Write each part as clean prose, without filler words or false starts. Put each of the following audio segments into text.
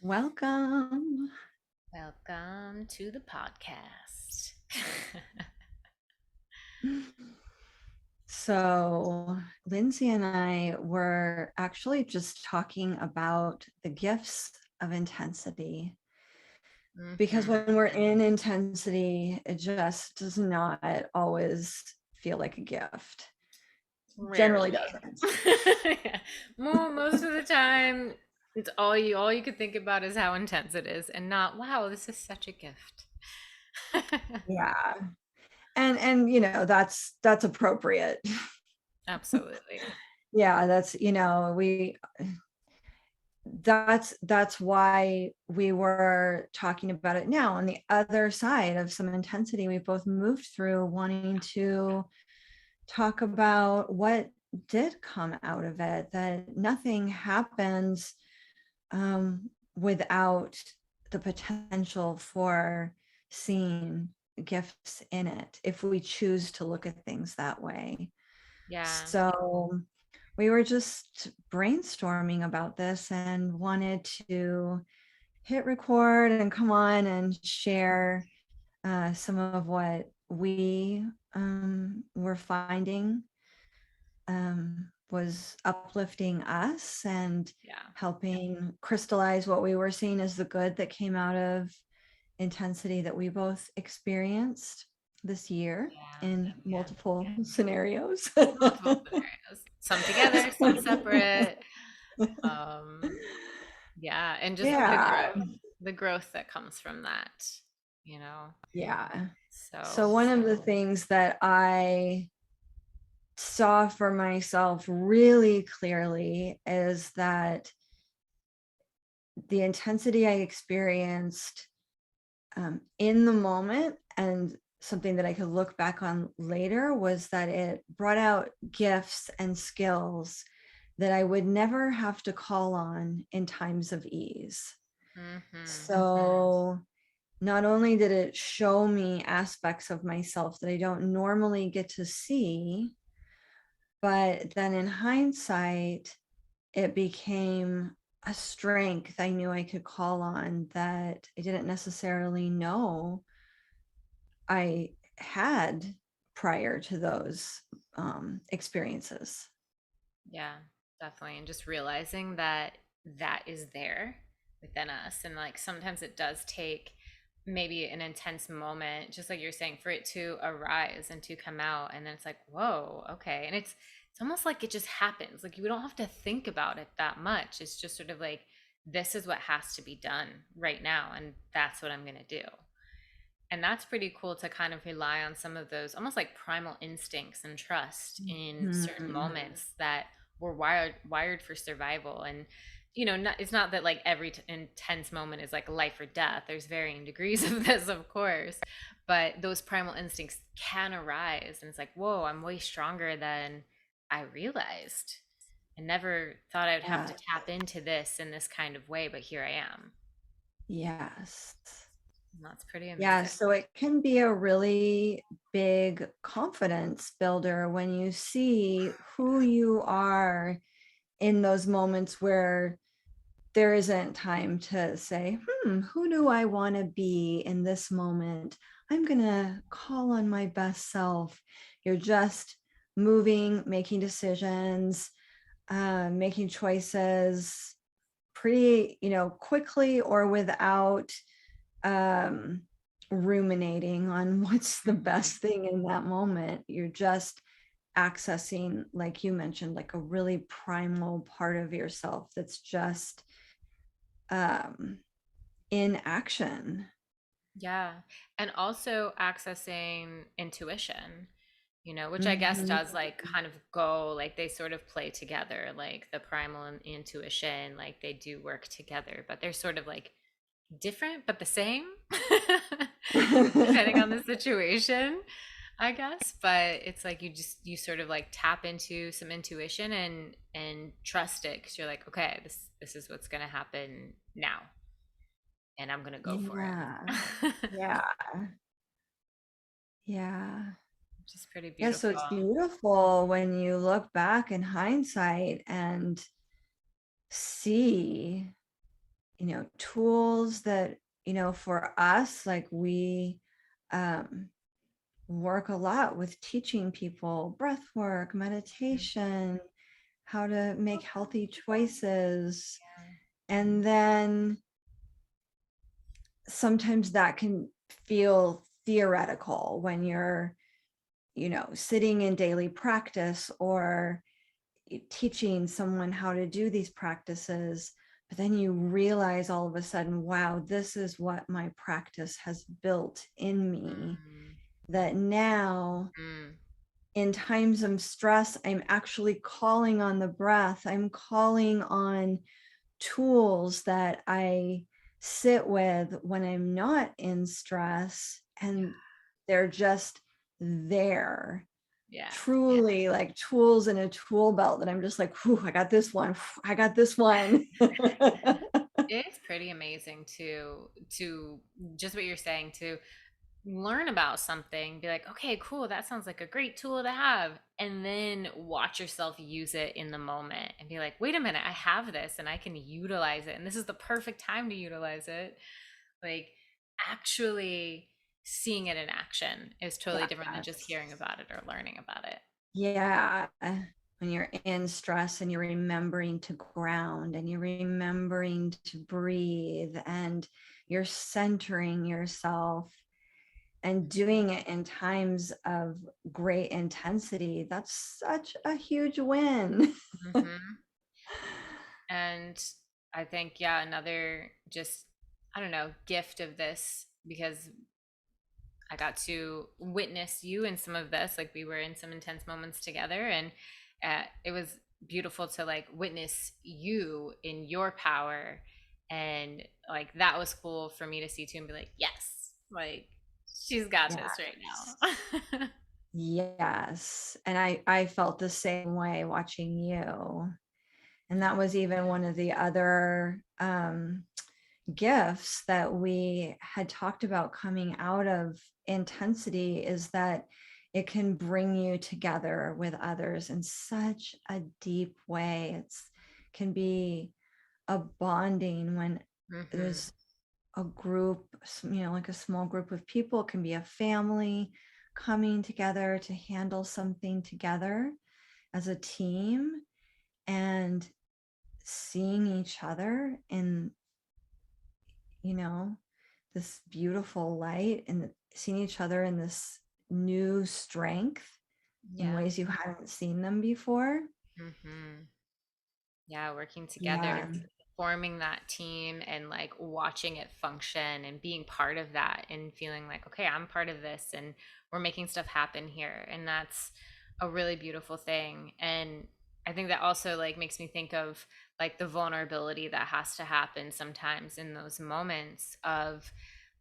Welcome. Welcome to the podcast. So, Lindsay and I were actually just talking about the gifts of intensity because hmm when we're in intensity, it just does not always feel like a gift. Generally Rarely. doesn't. Yeah. Most of the time, it's all you could think about is how intense it is, and not, wow, this is such a gift. Yeah. And that's appropriate. Absolutely. Yeah, that's why we were talking about it now on the other side of some intensity we've both moved through, wanting to talk about what did come out of it, that nothing happens without the potential for seeing gifts in it if we choose to look at things that way. Yeah. So we were just brainstorming about this and wanted to hit record and come on and share some of what we were finding was uplifting us and Yeah. helping crystallize what we were seeing as the good that came out of intensity that we both experienced this year Yeah. in multiple scenarios. Multiple scenarios. Some together, some separate. Um, yeah, and just Yeah. the growth that comes from that, you know. Yeah. So, So one of the things that I saw for myself really clearly is that the intensity I experienced in the moment and something that I could look back on later was that it brought out gifts and skills that I would never have to call on in times of ease. hmm So not only did it show me aspects of myself that I don't normally get to see, but then in hindsight, it became a strength I knew I could call on that I didn't necessarily know I had prior to those experiences. yeah, definitely. And just realizing that that is there within us. And like sometimes it does take maybe an intense moment, just like you're saying, for it to arise and to come out. And then it's like, whoa, okay. And it's almost like it just happens. Like you don't have to think about it that much. It's just sort of like, this is what has to be done right now. And that's what I'm gonna do. And that's pretty cool to kind of rely on some of those almost like primal instincts and trust in certain Mhm. moments that were wired for survival. And it's not that like every intense moment is like life or death. There's varying degrees of this, of course, but those primal instincts can arise, and it's like, whoa, I'm way stronger than I realized. I never thought I would have Yeah. to tap into this in this kind of way, but here I am. Yes. And that's pretty Yeah. amazing. So it can be a really big confidence builder when you see who you are in those moments where there isn't time to say, who do I want to be in this moment? I'm going to call on my best self. You're just moving, making decisions, making choices pretty, quickly or without um, ruminating on what's the Mhm. best thing in that moment. You're just accessing, like you mentioned, like a really primal part of yourself that's just um, in action. Yeah. And also accessing intuition, which I guess Mhm. does like kind of go like they sort of play together, like the primal and intuition, like they do work together, but they're sort of like different but the same, depending on the situation, I guess. But it's like you sort of like tap into some intuition and trust it because you're like, okay, this is what's gonna happen now, and I'm gonna go for Yeah. it. Yeah. Yeah. Which is pretty Yeah. So beautiful. it's beautiful when you look back in hindsight and see, tools that, for us, like we um, work a lot with teaching people breath work, Mhm. meditation, how to make healthy choices. Yeah. And then sometimes that can feel theoretical when you're, sitting in daily practice or teaching someone how to do these practices. But then you realize all of a sudden, wow, this is what my practice has built in me. Mm, That now, mm, in times of stress, I'm actually calling on the breath. I'm calling on tools that I sit with when I'm not in stress, and they're just there. yeah. Truly like tools in a tool belt that I'm just like, whew, I got this one. I got this one. It's pretty amazing to just what you're saying, to learn about something, be like, okay, cool, that sounds like a great tool to have, and then watch yourself use it in the moment and be like, wait a minute, I have this and I can utilize it, and this is the perfect time to utilize it. Like, actually seeing it in action is totally different than just Yes. hearing about it or learning about it. Yeah. When you're in stress and you're remembering to ground and you're remembering to breathe and you're centering yourself and doing it in times of great intensity, that's such a huge win. Hmm. And I think, yeah, another just, I don't know, gift of this, because I got to witness you in some of this. Like, we were in some intense moments together, and it was beautiful to like witness you in your power. And like, that was cool for me to see too and be like, yes, like, she's got this right Yes. now. Yes. And I felt the same way watching you. And that was even one of the other gifts that we had talked about coming out of intensity, is that it can bring you together with others in such a deep way. It's can be a bonding when Hmm. there's a group, like a small group of people. It can be a family coming together to handle something together as a team, and seeing each other in, you know, this beautiful light, and seeing each other in this new strength in Yeah. ways you hadn't seen them before. Hmm. Yeah, working together, Yeah. forming that team and like watching it function and being part of that and feeling like, okay, I'm part of this and we're making stuff happen here. And that's a really beautiful thing. And I think that also like makes me think of like the vulnerability that has to happen sometimes in those moments of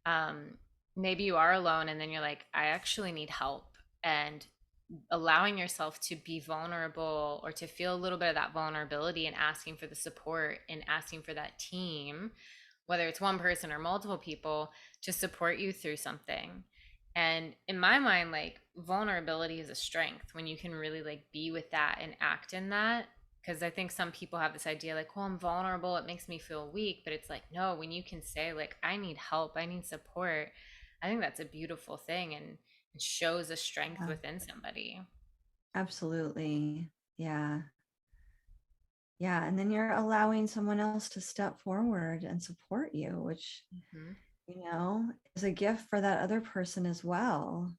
um maybe you are alone and then you're like, I actually need help. And allowing yourself to be vulnerable or to feel a little bit of that vulnerability and asking for the support and asking for that team, whether it's one person or multiple people, to support you through something. And in my mind, like, vulnerability is a strength when you can really like be with that and act in that. Because I think some people have this idea like, well, I'm vulnerable, it makes me feel weak. But it's like, no, when you can say, like, I need help, I need support, I think that's a beautiful thing. And it shows a strength Yeah, within somebody. absolutely. Yeah. Yeah. And then you're allowing someone else to step forward and support you, which, Hmm. is a gift for that other person as well.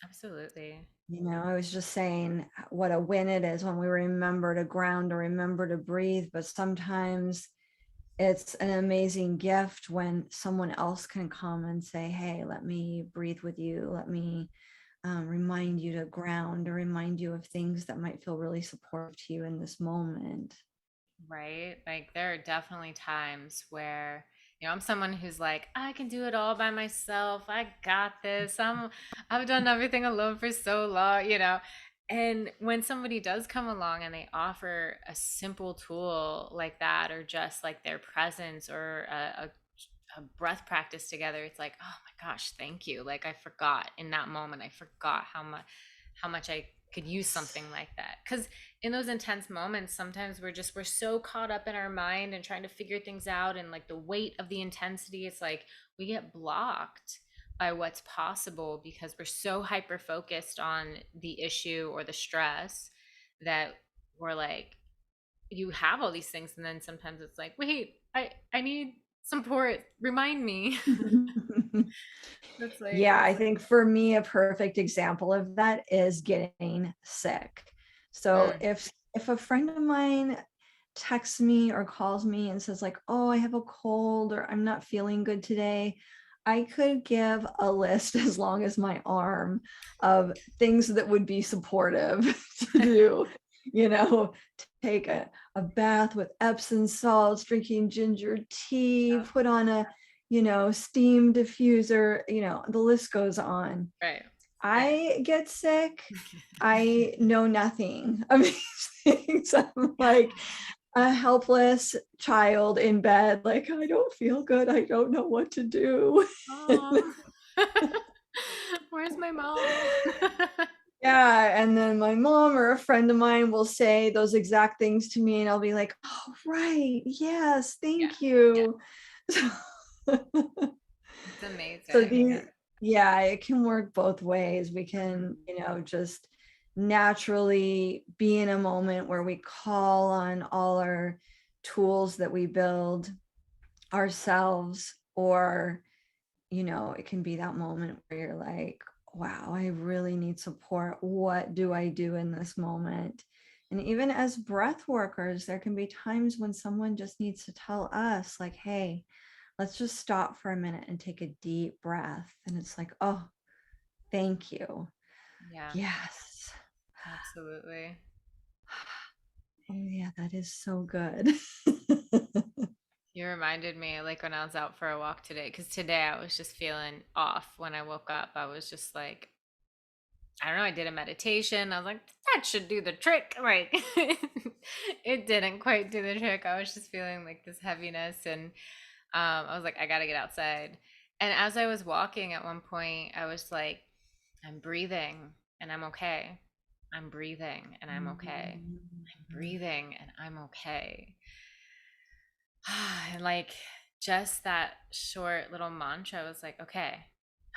Absolutely. I was just saying what a win it is when we remember to ground or remember to breathe. But sometimes it's an amazing gift when someone else can come and say, hey, let me breathe with you. Let me remind you to ground, or remind you of things that might feel really supportive to you in this moment. Right? Like, there are definitely times where, I'm someone who's like, I can do it all by myself. I got this. I've done everything alone for so long. And when somebody does come along and they offer a simple tool like that, or just like their presence, or a breath practice together, it's like, oh my gosh, thank you. Like, I forgot in that moment, I forgot how much I could use something like that. Because in those intense moments, sometimes we're so caught up in our mind and trying to figure things out, and like the weight of the intensity, it's like we get blocked by what's possible because we're so hyper focused on the issue or the stress that we're like, you have all these things, and then sometimes it's like, wait, I need support, remind me. That's like, Yeah, I think for me, a perfect example of that is getting sick. So mm, if a friend of mine texts me or calls me and says like, "Oh, I have a cold," or "I'm not feeling good today," I could give a list as long as my arm of things that would be supportive to do. You know, take a bath with Epsom salts, drinking ginger tea, put on a steam diffuser, the list goes on. right, right. I get sick. I know nothing of these things. I'm Yeah. like a helpless child in bed, like, I don't feel good. I don't know what to do. Oh. Where's my mom? Yeah. And then my mom or a friend of mine will say those exact things to me, and I'll be like, oh, right. Yes. Yeah, Thank yeah, you. it's So amazing. these, yeah, it can work both ways. We can, Mhm. just naturally be in a moment where we call on all our tools that we build ourselves, or, it can be that moment where you're like, wow, I really need support. What do I do in this moment? And even as breath workers, there can be times when someone just needs to tell us, like, hey, let's just stop for a minute and take a deep breath. And it's like, oh, thank you. Yeah, Yes. absolutely. Oh, yeah, that is so good. You reminded me like when I was out for a walk today, because today I was just feeling off when I woke up. I was just like, I don't know, I did a meditation. I was like, that should do the trick. Like, it didn't quite do the trick. I was just feeling like this heaviness, and I was like, I gotta get outside. And as I was walking at one point, I was like, I'm breathing and I'm okay. I'm breathing and I'm okay. I'm breathing and I'm okay. And like just that short little mantra was like, okay,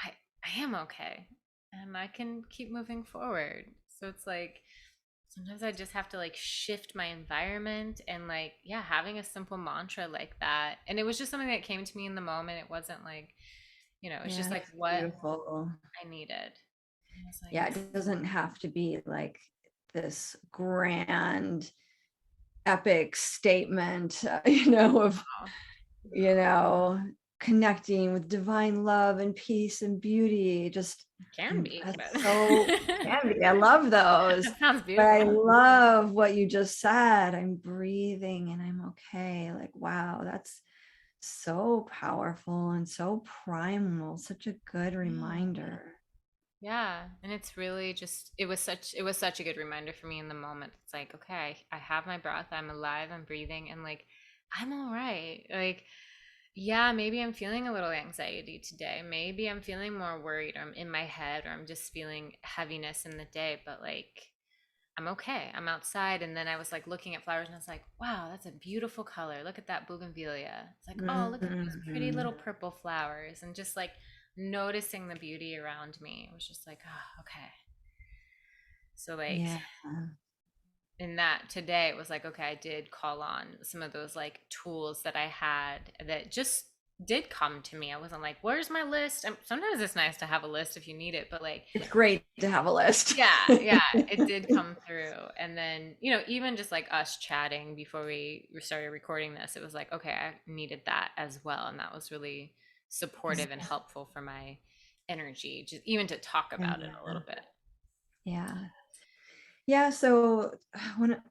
I I am okay. And I can keep moving forward. So it's like sometimes I just have to like shift my environment, and like, yeah, having a simple mantra like that. And it was just something that came to me in the moment. It wasn't like, it's just Yeah, like it's what beautiful. I needed. And I was like, Yeah, it doesn't have to be like this grand, epic statement, of, oh, you know, connecting with divine love and peace and beauty. Just, it can be, that's but so can be. I love those. that sounds But beautiful. I love what you just said. I'm breathing and I'm okay. Like, wow, that's so powerful and so primal. Such a good Yeah. reminder. Yeah, and it's really just it was such a good reminder for me in the moment. It's like, okay, I have my breath, I'm alive, I'm breathing, and like I'm all right. Like, yeah, maybe I'm feeling a little anxiety today. Maybe I'm feeling more worried, or I'm in my head, or I'm just feeling heaviness in the day, but like I'm okay. I'm outside, and then I was like looking at flowers and I was like, wow, that's a beautiful color. Look at that bougainvillea. It's like, oh, look at those pretty Mhm. little purple flowers, and just like noticing the beauty around me. It was just like, oh, okay. So like Yeah. in that today it was like, okay, I did call on some of those like tools that I had that just did come to me. I wasn't like, where's my list? Sometimes it's nice to have a list if you need it, but like, It's great to have a list. yeah, yeah, it did come through. And then, even just like us chatting before we started recording this, it was like, okay, I needed that as well. And that was really supportive and helpful for my energy, just even to talk about it a Yeah. little bit. Yeah. Yeah. So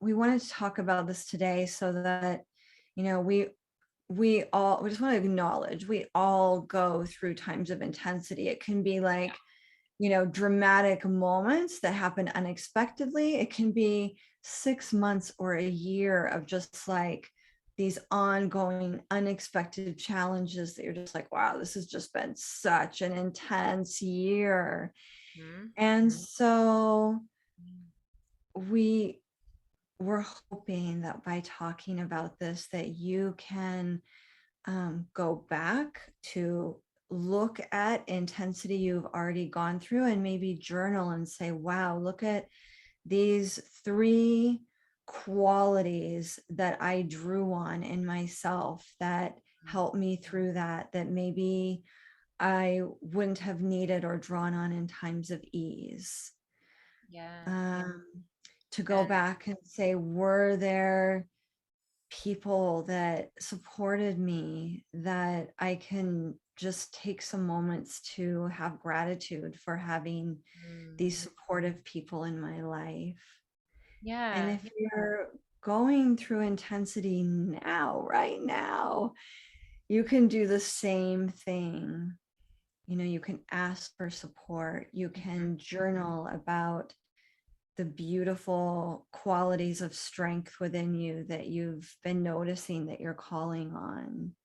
we wanted to talk about this today so that, we just want to acknowledge we all go through times of intensity. It can be like, dramatic moments that happen unexpectedly. It can be 6 months or a year of just like these ongoing unexpected challenges that you're just like, wow, this has just been such an intense year. Hmm. And so we were hoping that by talking about this, that you can go back to look at intensity you've already gone through and maybe journal and say, wow, look at these three qualities that I drew on in myself that helped me through that maybe I wouldn't have needed or drawn on in times of ease. Yeah. Um, to go And back and say, were there people that supported me that I can just take some moments to have gratitude for having these mm, supportive people in my life. And yeah. if you're going through intensity now, right now, you can do the same thing. You know, you can ask for support, you Mhm. can journal about the beautiful qualities of strength within you that you've been noticing that you're calling on.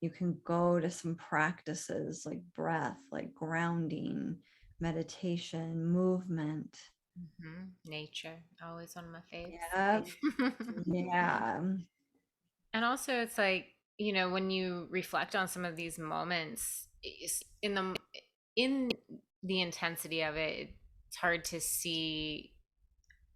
You can go to some practices like breath, like grounding, meditation, movement. Nature, always one of my Yeah. faves. Yeah. And also, it's like, when you reflect on some of these moments, in the intensity of it, it's hard to see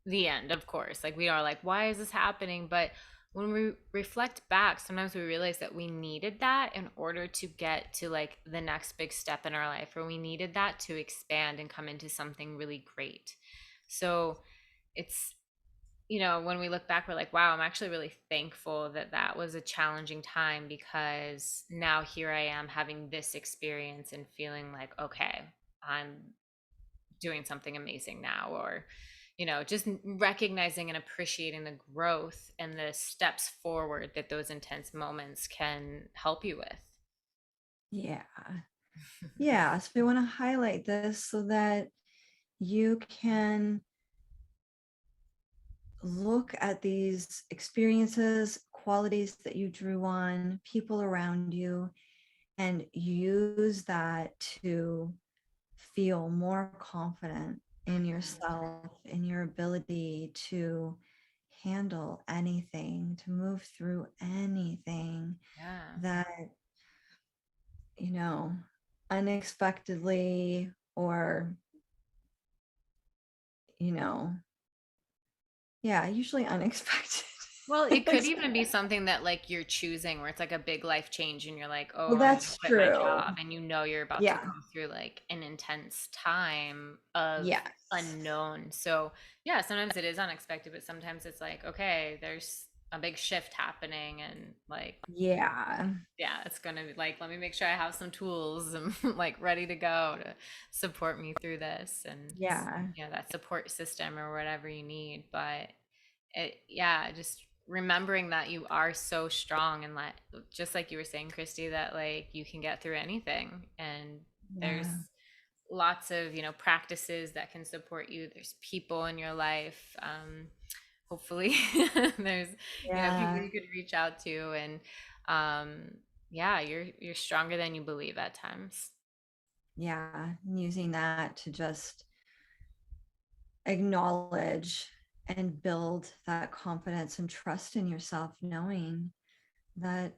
the end, of course. Like, we are like, why is this happening? But when we reflect back, sometimes we realize that we needed that in order to get to like the next big step in our life, or we needed that to expand and come into something really great. So it's, when we look back, we're like, wow, I'm actually really thankful that that was a challenging time, because now here I am having this experience and feeling like, okay, I'm doing something amazing now. Or, just recognizing and appreciating the growth and the steps forward that those intense moments can help you with. Yeah. Yeah. So we want to highlight this so that you can look at these experiences, qualities that you drew on, people around you, and use that to feel more confident in Mhm. yourself, in your ability to handle anything, to move through anything Yeah. that, you know, unexpectedly or, you know, yeah, usually unexpected. Well, it could even be something that like you're choosing, where it's like a big life change and you're like, "Oh, Well, I'm gonna that's quit my true. job," and you're about to Yeah. go through like an intense time of Yes. unknown. So, yeah, sometimes it is unexpected, but sometimes it's like, okay, there's a big shift happening, and like, Yeah. yeah, it's gonna be like, let me make sure I have some tools and like ready to go to support me through this, and Yeah. that support system or whatever you need. But yeah, just remembering that you are so strong, and let, just like you were saying, Christy, that like you can get through anything, and there's Yeah. lots of practices that can support you. There's people in your life, hopefully. There's people Yeah. you could reach out to, and yeah, you're stronger than you believe at times. Yeah. Using that to just acknowledge and build that confidence and trust in yourself, knowing that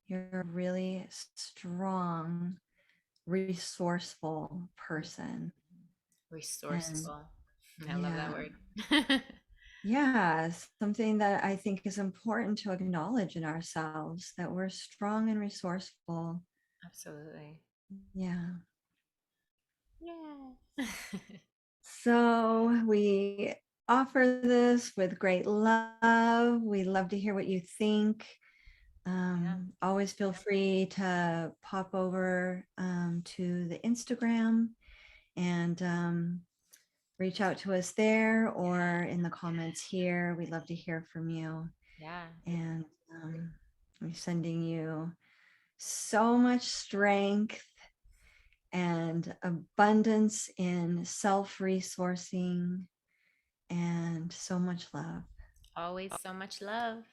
you're a really strong, resourceful person. And Resourceful, I love that yeah, word. yeah, something that I think is important to acknowledge in ourselves that we're strong and resourceful. Absolutely. Yeah. Yeah. So we offer this with great love. We love to hear what you think. Yeah. Always feel free to pop over to the Instagram and reach out to us there or in the comments here. We'd love to hear from you. Yeah. And I'm sending you so much strength and abundance in self resourcing and so much love. Always so much love.